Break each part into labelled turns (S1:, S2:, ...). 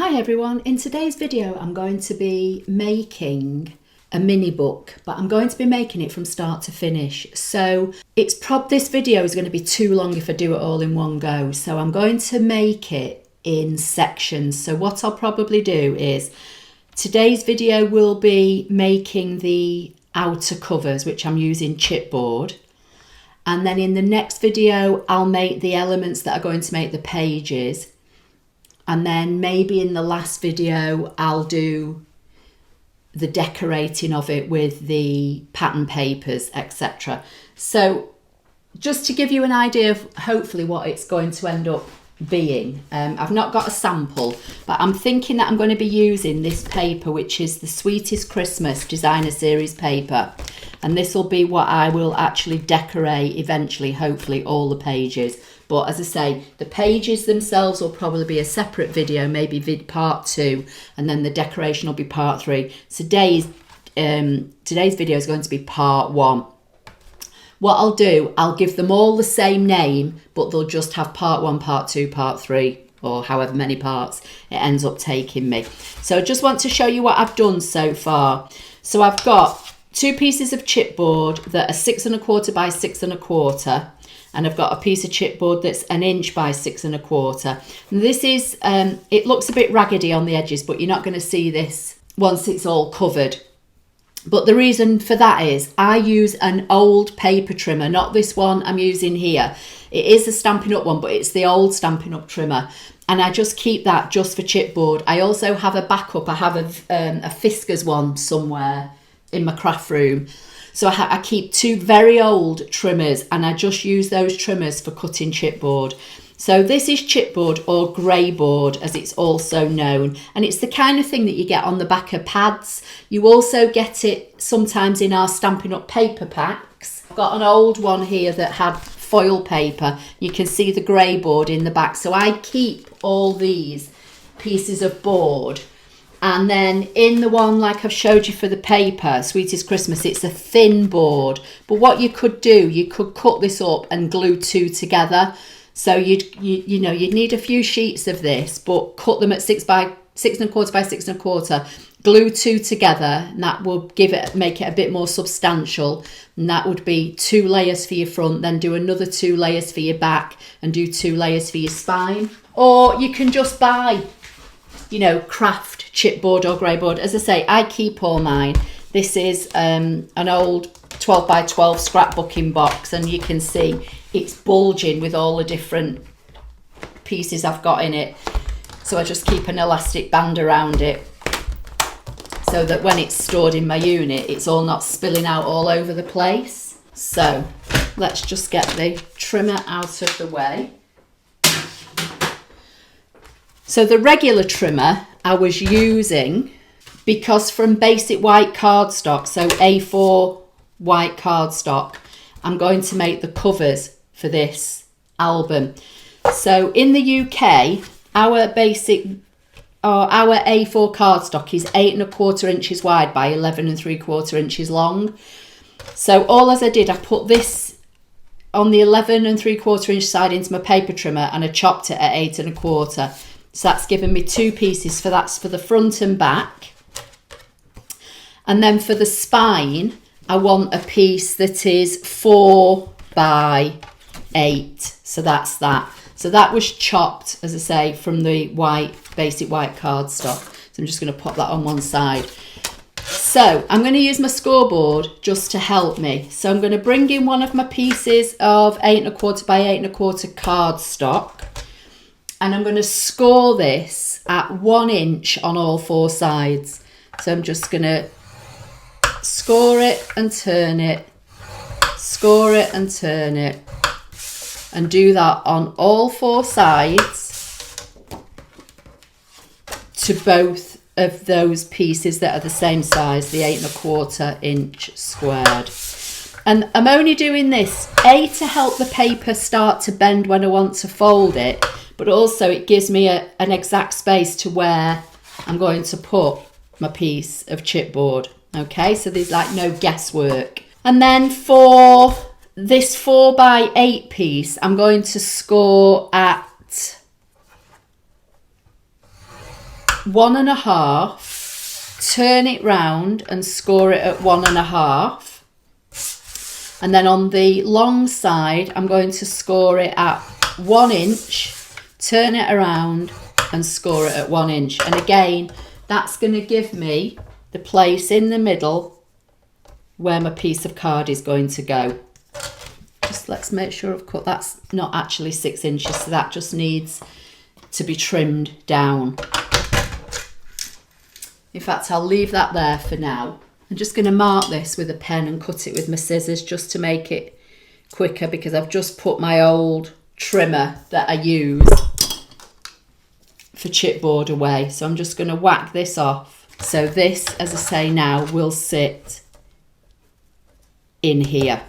S1: Hi everyone, in today's video I'm going to be making a mini book, but I'm going to be making it from start to finish. So this video is going to be too long if I do it all in one go. So I'm going to make it in sections. So what I'll probably do is today's video will be making the outer covers, which I'm using chipboard. And then in the next video, I'll make the elements that are going to make the pages. And then maybe in the last video, I'll do the decorating of it with the pattern papers, etc. So just to give you an idea of hopefully what it's going to end up being, I've not got a sample, but I'm thinking that I'm going to be using this paper, which is the Sweetest Christmas Designer Series paper. And this will be what I will actually decorate eventually, hopefully all the pages. But as I say, the pages themselves will probably be a separate video, maybe part 2, and then the decoration will be part 3. Today's video is going to be part 1. What I'll do, I'll give them all the same name, but they'll just have part 1, part 2, part 3, or however many parts it ends up taking me. So I just want to show you what I've done so far. So I've got 2 pieces of chipboard that are 6 1/4 by 6 1/4. And I've got a piece of chipboard that's 1 inch by 6 1/4. And this is, it looks a bit raggedy on the edges, but you're not going to see this once it's all covered. But the reason for that is I use an old paper trimmer, not this one I'm using here. It is a Stampin' Up one, but it's the old Stampin' Up trimmer. And I just keep that just for chipboard. I also have a backup. I have a Fiskars one somewhere in my craft room. So I keep 2 very old trimmers, and I just use those trimmers for cutting chipboard. So this is chipboard, or grey board as it's also known, and it's the kind of thing that you get on the back of pads. You also get it sometimes in our Stampin' Up paper packs. I've got an old one here that had foil paper. You can see the grey board in the back. So I keep all these pieces of board. And then in the one like I've showed you for the paper, Sweetest Christmas, it's a thin board. But what you could do, you could cut this up and glue 2 together. So you'd need a few sheets of this, but cut them at 6 1/4 by 6 1/4. Glue 2 together, and that will make it a bit more substantial. And that would be 2 layers for your front, then do another 2 layers for your back, and do 2 layers for your spine. Or you can just buy, craft chipboard or grey board. As I say, I keep all mine. This is an old 12 by 12 scrapbooking box, and you can see it's bulging with all the different pieces I've got in it. So I just keep an elastic band around it so that when it's stored in my unit, it's all not spilling out all over the place. So let's just get the trimmer out of the way. So the regular trimmer I was using, because from basic white cardstock, so A4 white cardstock, I'm going to make the covers for this album. So in the UK, our A4 cardstock is 8 1/4 inches wide by 11 3/4 inches long. So all as I did, I put this on the 11 3/4 inch side into my paper trimmer, and I chopped it at 8 1/4. So that's given me 2 pieces for the front and back. And then for the spine, I want a piece that is 4 by 8. So that's that. So that was chopped, as I say, from the basic white cardstock. So I'm just going to pop that on one side. So I'm going to use my scoreboard just to help me. So I'm going to bring in one of my pieces of 8 1/4 by 8 1/4 cardstock. And I'm going to score this at 1 inch on all 4 sides. So I'm just going to score it and turn it, score it and turn it, and do that on all 4 sides to both of those pieces that are the same size, the 8 1/4 inch squared. And I'm only doing this, A, to help the paper start to bend when I want to fold it, but also it gives me an exact space to where I'm going to put my piece of chipboard. Okay, so there's like no guesswork. And then for this 4 by 8 piece, I'm going to score at 1.5, turn it round and score it at 1.5. And then on the long side, I'm going to score it at 1 inch, turn it around and score it at 1 inch. And again, that's going to give me the place in the middle where my piece of card is going to go. Just let's make sure I've cut, that's not actually 6 inches, so that just needs to be trimmed down. In fact, I'll leave that there for now. I'm just going to mark this with a pen and cut it with my scissors just to make it quicker, because I've just put my old trimmer that I use for chipboard away. So I'm just going to whack this off. So this, as I say now, will sit in here.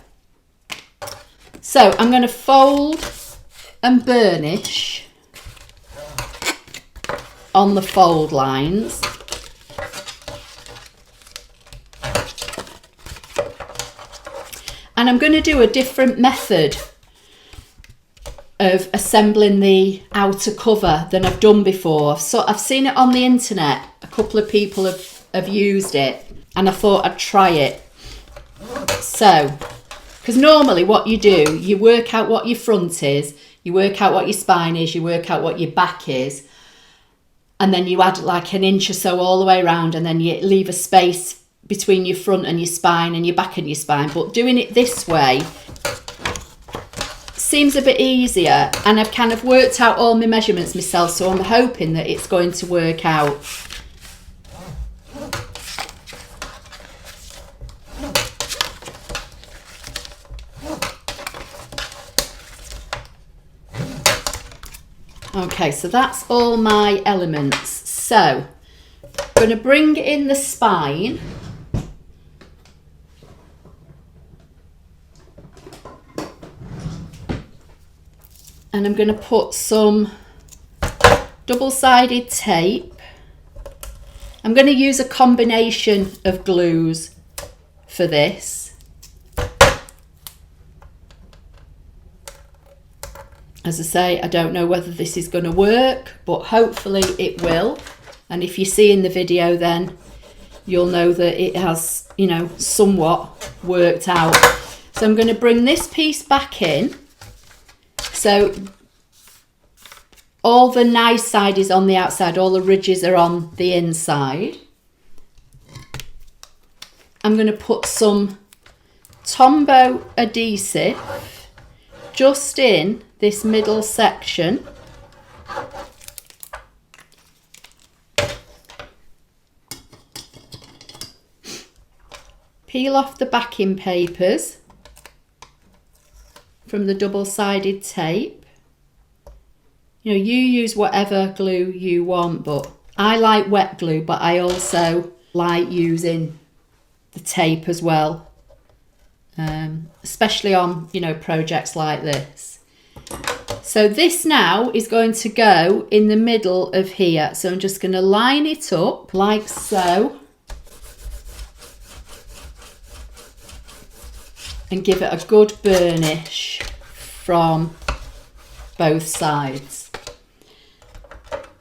S1: So I'm going to fold and burnish on the fold lines. And I'm going to do a different method of assembling the outer cover than I've done before. So I've seen it on the internet. A couple of people have used it and I thought I'd try it. So, because normally what you do, you work out what your front is, you work out what your spine is, you work out what your back is, and then you add like an inch or so all the way around, and then you leave a space between your front and your spine and your back and your spine. But doing it this way seems a bit easier, and I've kind of worked out all my measurements myself, so I'm hoping that it's going to work out. Okay, so that's all my elements. So I'm going to bring in the spine. And I'm going to put some double-sided tape. I'm going to use a combination of glues for this. As I say, I don't know whether this is going to work, but hopefully it will. And if you see in the video, then you'll know that it has, you know, somewhat worked out. So I'm going to bring this piece back in. So all the nice side is on the outside, all the ridges are on the inside. I'm going to put some Tombow adhesive just in this middle section. Peel off the backing papers from the double-sided tape. You know, you use whatever glue you want, but I like wet glue, but I also like using the tape as well, especially on, you know, projects like this. So this now is going to go in the middle of here. So I'm just going to line it up like so. And give it a good burnish from both sides.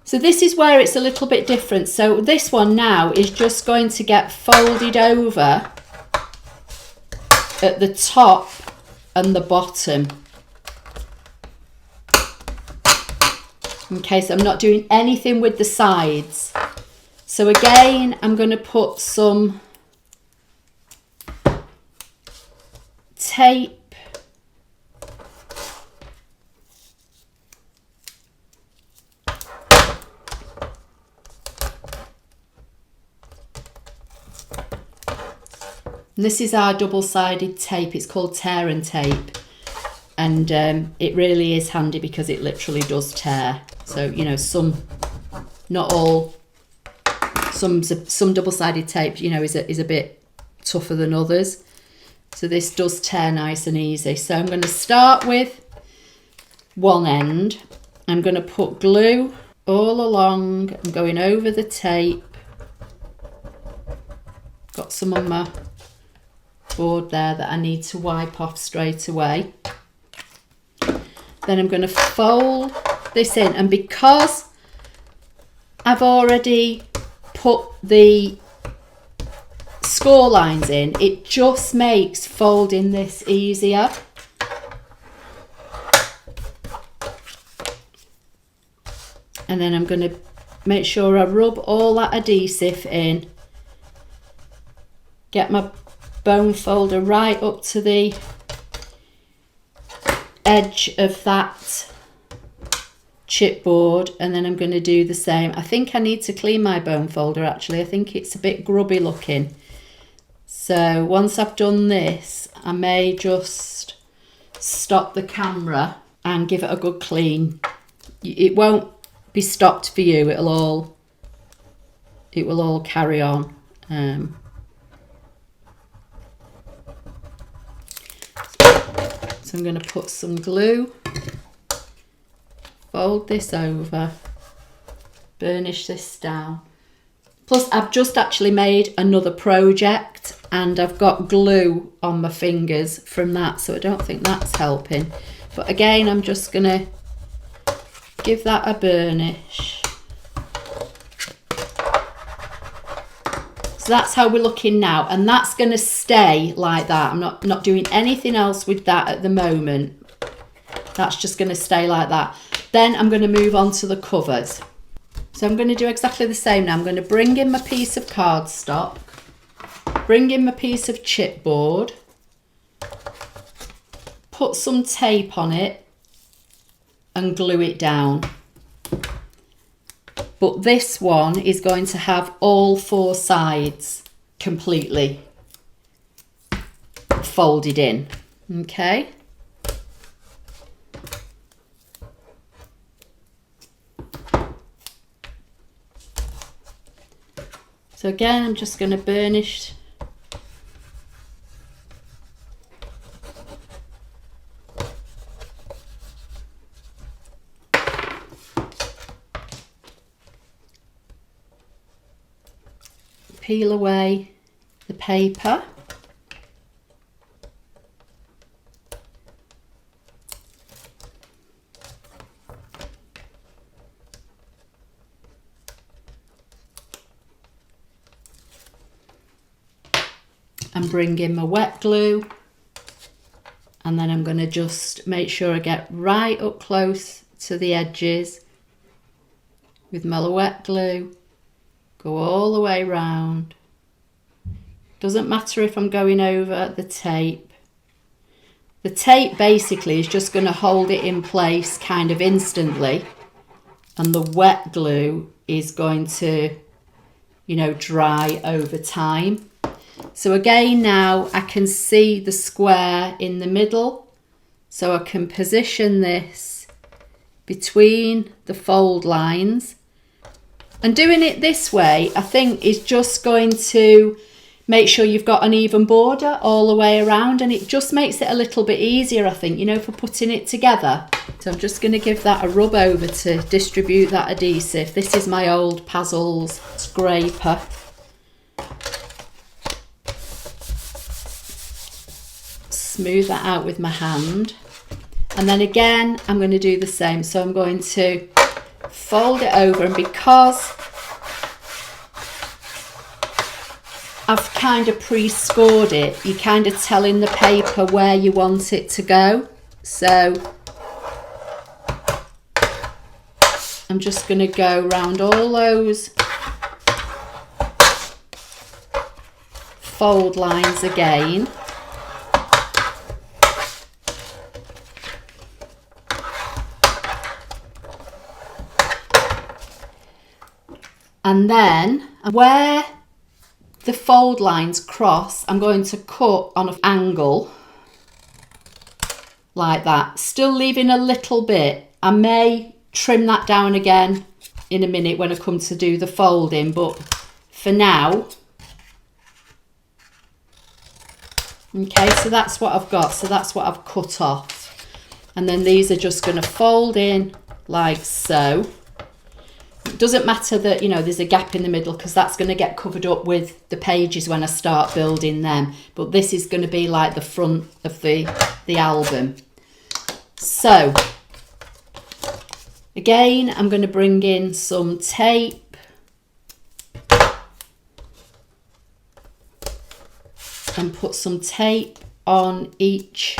S1: So this is where it's a little bit different. So this one now is just going to get folded over at the top and the bottom. Okay, so I'm not doing anything with the sides. So again, I'm going to put some tape and this is our double-sided tape. It's called tear and tape, and it really is handy because it literally does tear. So, you know, some, not all, some double-sided tape, you know, is a bit tougher than others. So this does tear nice and easy. So I'm going to start with one end. I'm going to put glue all along. I'm going over the tape. Got some on my board there that I need to wipe off straight away. Then I'm going to fold this in, and because I've already put the score lines in, it just makes folding this easier. And then I'm going to make sure I rub all that adhesive in, get my bone folder right up to the edge of that chipboard, and then I'm going to do the same. I think I need to clean my bone folder actually. I think it's a bit grubby looking. So once I've done this, I may just stop the camera and give it a good clean. It won't be stopped for you. It will all carry on. So I'm going to put some glue, fold this over, burnish this down. Plus I've just actually made another project and I've got glue on my fingers from that, so I don't think that's helping. But again, I'm just going to give that a burnish. So that's how we're looking now, and that's going to stay like that. I'm not doing anything else with that at the moment. That's just going to stay like that. Then I'm going to move on to the covers. So I'm going to do exactly the same now. I'm going to bring in my piece of cardstock, bring in my piece of chipboard, put some tape on it and glue it down. But this one is going to have all four sides completely folded in, okay? So again, I'm just going to burnish peel away the paper. And bring in my wet glue, and then I'm going to just make sure I get right up close to the edges with my wet glue. Go all the way round. Doesn't matter if I'm going over the tape. The tape basically is just going to hold it in place kind of instantly, and the wet glue is going to, you know, dry over time. So again, now I can see the square in the middle, so I can position this between the fold lines. And doing it this way, I think, is just going to make sure you've got an even border all the way around, and it just makes it a little bit easier, I think, you know, for putting it together. So I'm just going to give that a rub over to distribute that adhesive. This is my old Puzzles scraper. Smooth that out with my hand. And then again, I'm going to do the same. So I'm going to fold it over, and because I've kind of pre-scored it, you kind of tell in the paper where you want it to go. So I'm just going to go around all those fold lines again. And then where the fold lines cross, I'm going to cut on an angle like that, still leaving a little bit. I may trim that down again in a minute when I come to do the folding, but for now, okay, so that's what I've got. So that's what I've cut off. And then these are just going to fold in like so. It doesn't matter that, you know, there's a gap in the middle, because that's going to get covered up with the pages when I start building them. But this is going to be like the front of the album. So again, I'm going to bring in some tape, and put some tape on each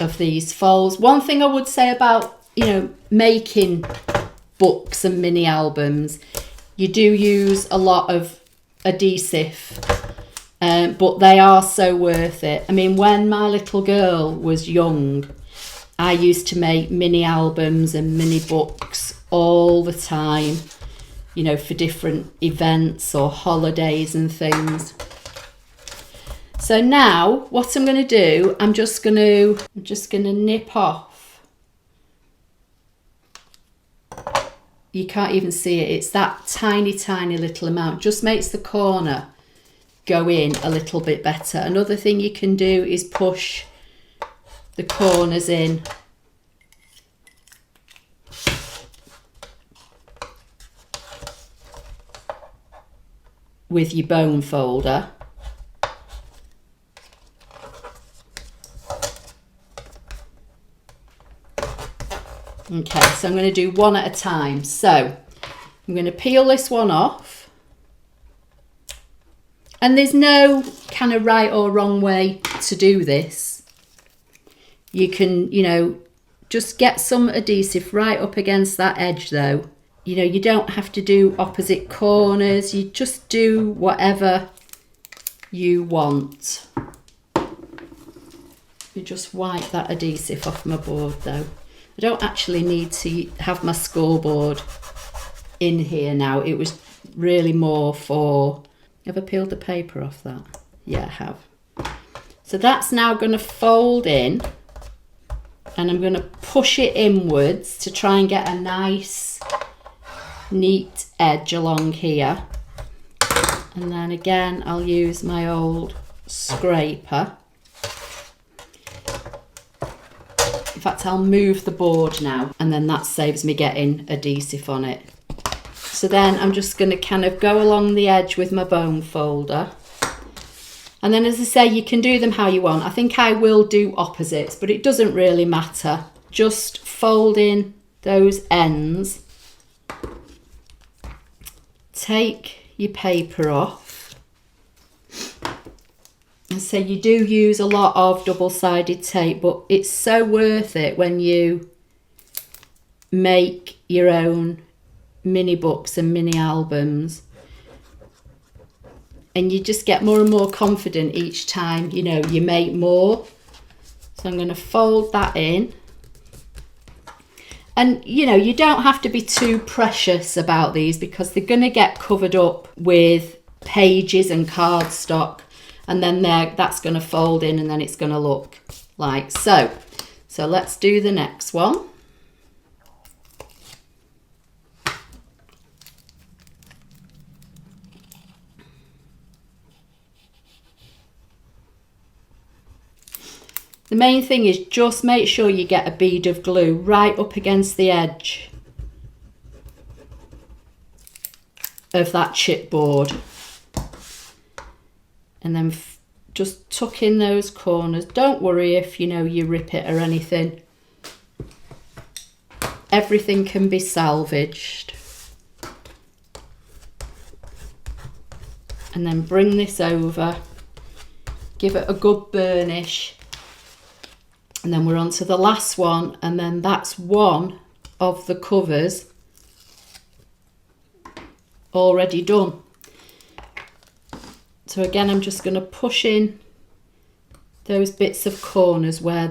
S1: of these folds. One thing I would say about, you know, making books and mini albums, you do use a lot of adhesive, but they are so worth it. I mean, when my little girl was young, I used to make mini albums and mini books all the time, you know, for different events or holidays and things. So now what I'm going to do, I'm just going to nip off. You can't even see it. It's that tiny, tiny little amount. Just makes the corner go in a little bit better. Another thing you can do is push the corners in with your bone folder. Okay, so I'm going to do one at a time. So I'm going to peel this one off. And there's no kind of right or wrong way to do this. You can, you know, just get some adhesive right up against that edge though. You know, you don't have to do opposite corners. You just do whatever you want. You just wipe that adhesive off my board though. I don't actually need to have my scoreboard in here now. It was really more for... Have I peeled the paper off that? Yeah, I have. So that's now going to fold in, and I'm going to push it inwards to try and get a nice, neat edge along here. And then again, I'll use my old scraper. In fact, I'll move the board now, and then that saves me getting adhesive on it. So then I'm just going to kind of go along the edge with my bone folder. And then, as I say, you can do them how you want. I think I will do opposites, but it doesn't really matter. Just fold in those ends. Take your paper off. And so you do use a lot of double-sided tape, but it's so worth it when you make your own mini books and mini albums. And you just get more and more confident each time, you know, you make more. So I'm going to fold that in. And, you know, you don't have to be too precious about these because they're going to get covered up with pages and cardstock. And then that's going to fold in, and then it's going to look like so. So let's do the next one. The main thing is just make sure you get a bead of glue right up against the edge of that chipboard. And then just tuck in those corners. Don't worry if, you know, you rip it or anything. Everything can be salvaged. And then bring this over. Give it a good burnish. And then we're on to the last one. And then that's one of the covers already done. So again, I'm just going to push in those bits of corners where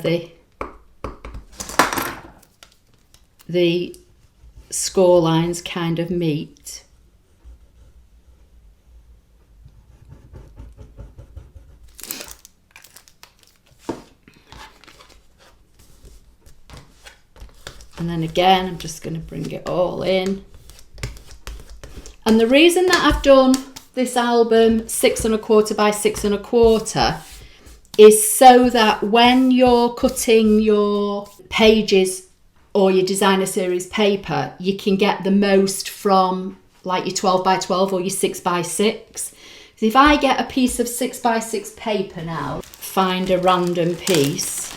S1: the score lines kind of meet. And then again, I'm just going to bring it all in. And the reason that I've done this album 6 1/4 by 6 1/4 is so that when you're cutting your pages or your designer series paper, you can get the most from like your 12 by 12 or your 6 by 6. So if I get a piece of 6 by 6 paper now, find a random piece,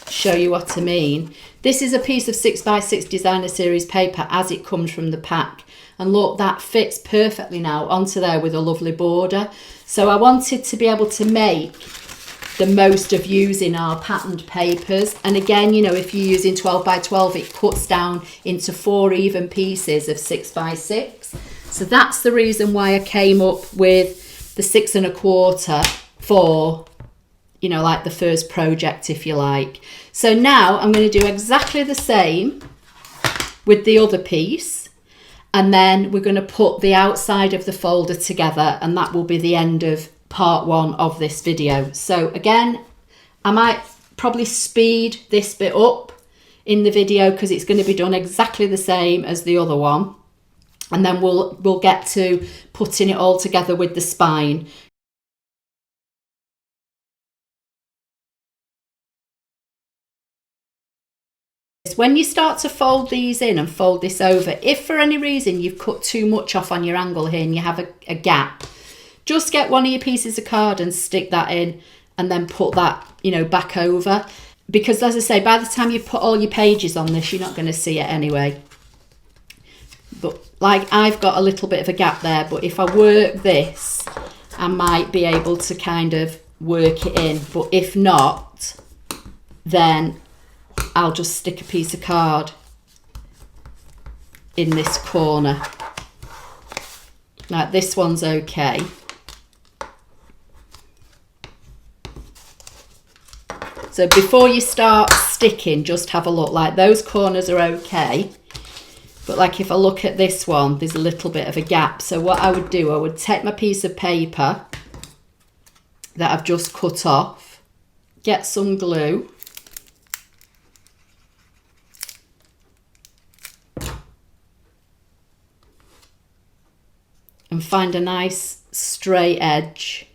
S1: show you what I mean. This is a piece of 6 by 6 designer series paper as it comes from the pack. And look, that fits perfectly now onto there with a lovely border. So I wanted to be able to make the most of using our patterned papers. And again, you know, if you're using 12 by 12, it cuts down into 4 even pieces of 6 by 6. So that's the reason why I came up with the 6 1/4 for, you know, like the first project, if you like. So now I'm going to do exactly the same with the other piece, and then we're going to put the outside of the folder together, and that will be the end of part 1 of this video. So again, I might probably speed this bit up in the video because it's going to be done exactly the same as the other one, and then we'll get to putting it all together with the spine. When you start to fold these in and fold this over, if for any reason you've cut too much off on your angle here and you have a gap, just get one of your pieces of card and stick that in, and then put that, you know, back over. Because as I say, by the time you put all your pages on this, you're not going to see it anyway. But like, I've got a little bit of a gap there, but if I work this, I might be able to kind of work it in. But if not, then I'll just stick a piece of card in this corner. Like, this one's okay. So before you start sticking, just have a look. Like, those corners are okay. But like, if I look at this one, there's a little bit of a gap. So what I would do, I would take my piece of paper that I've just cut off, get some glue, and find a nice straight edge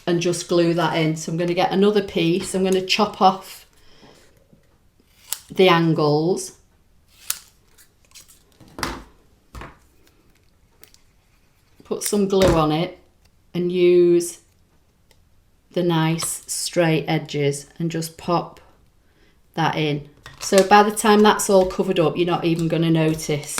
S1: and just glue that in. So I'm going to get another piece. I'm going to chop off the angles. Put some glue on it and use the nice straight edges and just pop that in. So by the time that's all covered up, you're not even going to notice.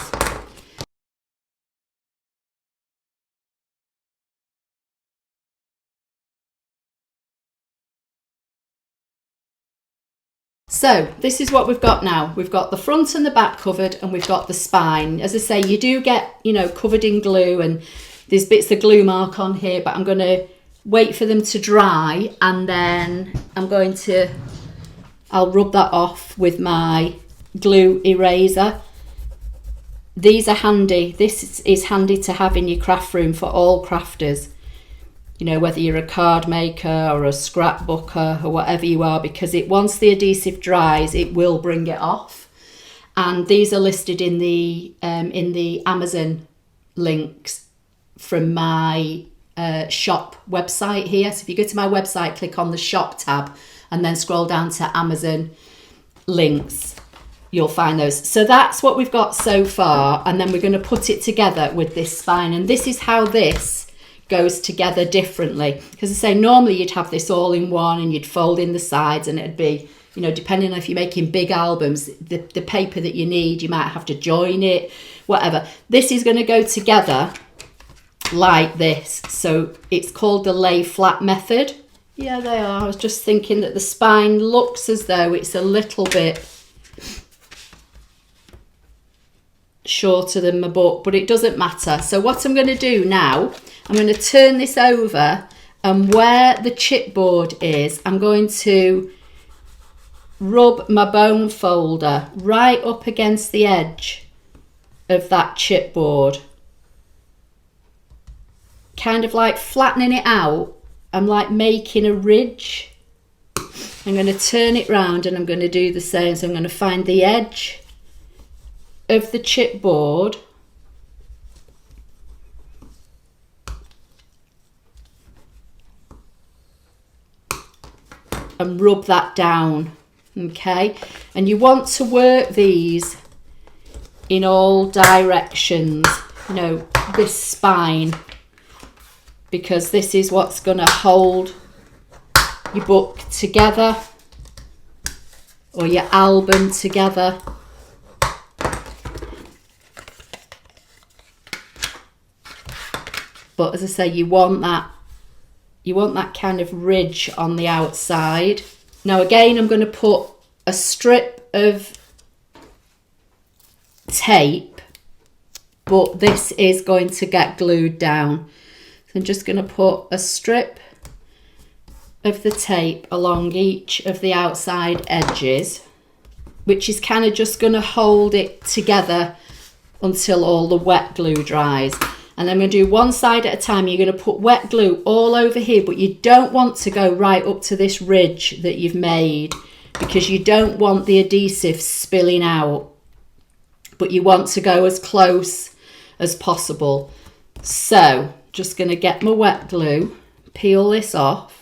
S1: So this is what we've got now. We've got the front and the back covered, and we've got the spine. As I say, you do get, you know, covered in glue, and there's bits of glue mark on here, but I'm going to wait for them to dry, and then I'll rub that off with my glue eraser. These are handy. This is handy to have in your craft room for all crafters. You know, whether you're a card maker or a scrapbooker or whatever you are, because once the adhesive dries, it will bring it off. And these are listed in the Amazon links from my shop website here. So if you go to my website, click on the shop tab and then scroll down to Amazon links, you'll find those. So that's what we've got so far, and then we're going to put it together with this spine. And this is how this goes together differently, because I say normally you'd have this all in one and you'd fold in the sides, and it'd be, you know, depending on if you're making big albums, the paper that you need, you might have to join it, whatever. This is going to go together like this. So it's called the lay flat method. Yeah, they are. I was just thinking that the spine looks as though it's a little bit shorter than my book, but it doesn't matter. So what I'm going to do now, I'm going to turn this over, and where the chipboard is, I'm going to rub my bone folder right up against the edge of that chipboard, kind of like flattening it out. I'm like making a ridge. I'm going to turn it round and I'm going to do the same. So I'm going to find the edge of the chipboard and rub that down. Okay, and you want to work these in all directions, you know, this spine, because this is what's going to hold your book together or your album together. But as I say, you want that kind of ridge on the outside. Now again, I'm going to put a strip of tape, but this is going to get glued down. So I'm just going to put a strip of the tape along each of the outside edges, which is kind of just going to hold it together until all the wet glue dries. And I'm going to do one side at a time. You're going to put wet glue all over here, but you don't want to go right up to this ridge that you've made, because you don't want the adhesive spilling out, but you want to go as close as possible. So just going to get my wet glue, peel this off.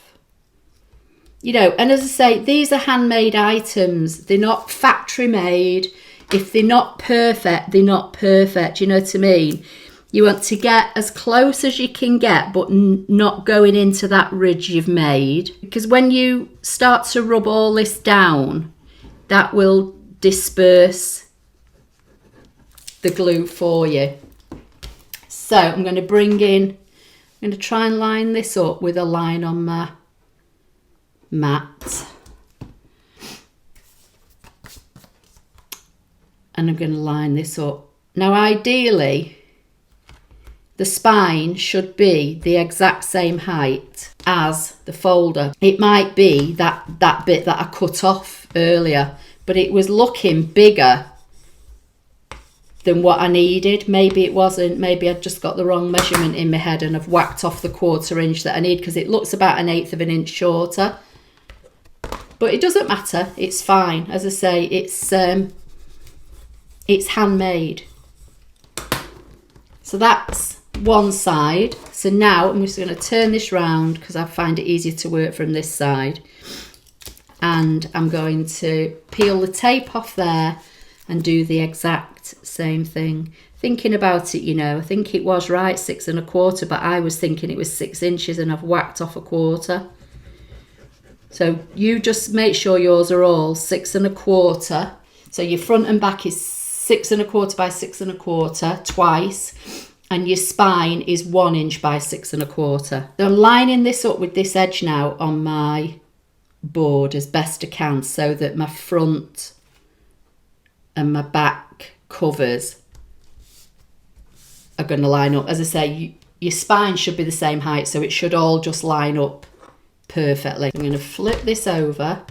S1: You know, and as I say, these are handmade items. They're not factory made. If they're not perfect, they're not perfect. You know what I mean? You want to get as close as you can get, but not going into that ridge you've made. Because when you start to rub all this down, that will disperse the glue for you. So I'm going to I'm going to try and line this up with a line on my mat. And I'm going to line this up. Now ideally, the spine should be the exact same height as the folder. It might be that bit that I cut off earlier, but it was looking bigger than what I needed. Maybe it wasn't. Maybe I'd just got the wrong measurement in my head and I've whacked off the 1/4 inch that I need, because it looks about 1/8 of an inch shorter. But it doesn't matter. It's fine. As I say, it's handmade. So that's one side. So now I'm just going to turn this round because I find it easier to work from this side. And I'm going to peel the tape off there and do the exact same thing. Thinking about it, you know, I think it was right 6 1/4, but I was thinking it was 6 inches and I've whacked off 1/4. So you just make sure yours are all 6 1/4. So your front and back is 6 1/4 by 6 1/4 twice, and your spine is 1 inch by 6 1/4. So I'm lining this up with this edge now on my board as best I can, so that my front and my back covers are going to line up. As I say, your spine should be the same height, so it should all just line up perfectly. I'm going to flip this over.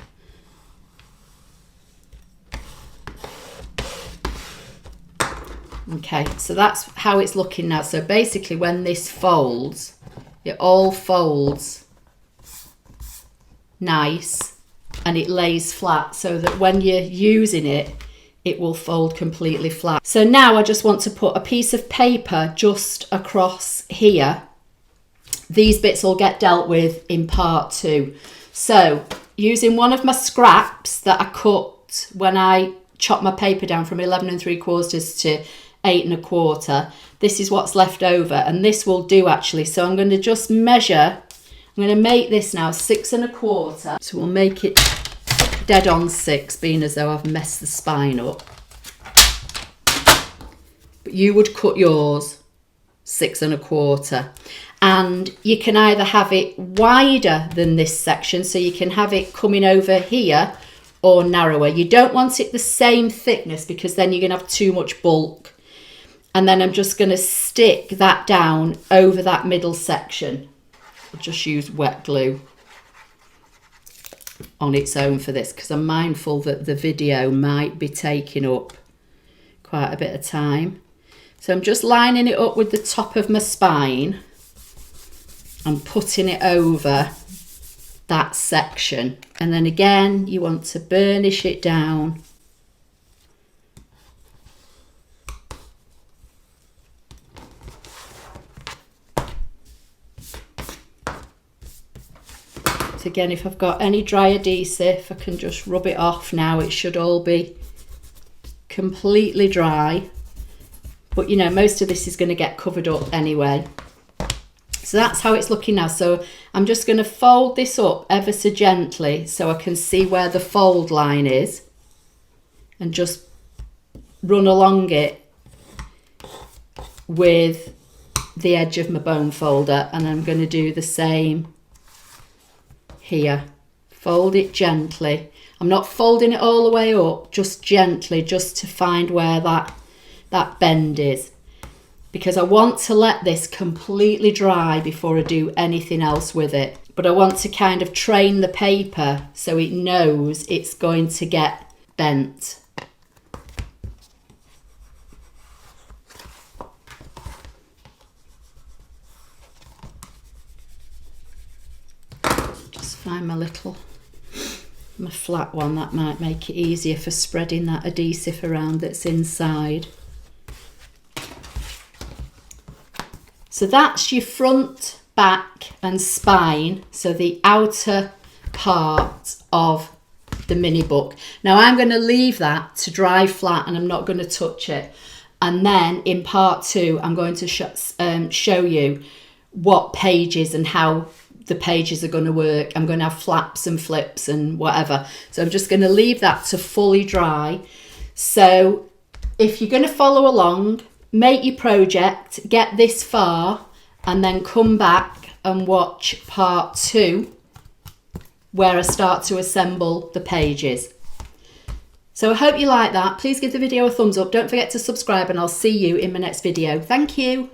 S1: Okay, so that's how it's looking now. So basically when this folds, it all folds nice and it lays flat, so that when you're using it, it will fold completely flat. So now I just want to put a piece of paper just across here. These bits will get dealt with in part 2. So using one of my scraps that I cut when I chopped my paper down from 11 3/4 to 8 1/4, this is what's left over, and this will do actually. So I'm going to just measure. I'm going to make this now 6 1/4. So we'll make it dead on 6, being as though I've messed the spine up. But you would cut yours 6 1/4. And you can either have it wider than this section, so you can have it coming over here, or narrower. You don't want it the same thickness, because then you're going to have too much bulk. And then I'm just going to stick that down over that middle section. I'll just use wet glue on its own for this, because I'm mindful that the video might be taking up quite a bit of time. So I'm just lining it up with the top of my spine and putting it over that section. And then again, you want to burnish it down. So again, if I've got any dry adhesive, I can just rub it off now. It should all be completely dry. But you know, most of this is going to get covered up anyway. So that's how it's looking now. So I'm just going to fold this up ever so gently so I can see where the fold line is, and just run along it with the edge of my bone folder, and I'm going to do the same here. Fold it gently. I'm not folding it all the way up, just gently, just to find where that bend is, because I want to let this completely dry before I do anything else with it. But I want to kind of train the paper so it knows it's going to get bent. Just find my flat one, that might make it easier for spreading that adhesive around that's inside. So that's your front, back and spine, so the outer part of the mini book. Now I'm going to leave that to dry flat and I'm not going to touch it. And then in part 2 I'm going to show you what pages and how the pages are going to work. I'm going to have flaps and flips and whatever. So I'm just going to leave that to fully dry. So if you're going to follow along, make your project, get this far, and then come back and watch part 2 where I start to assemble the pages. So I hope you like that. Please give the video a thumbs up. Don't forget to subscribe and I'll see you in my next video. Thank you.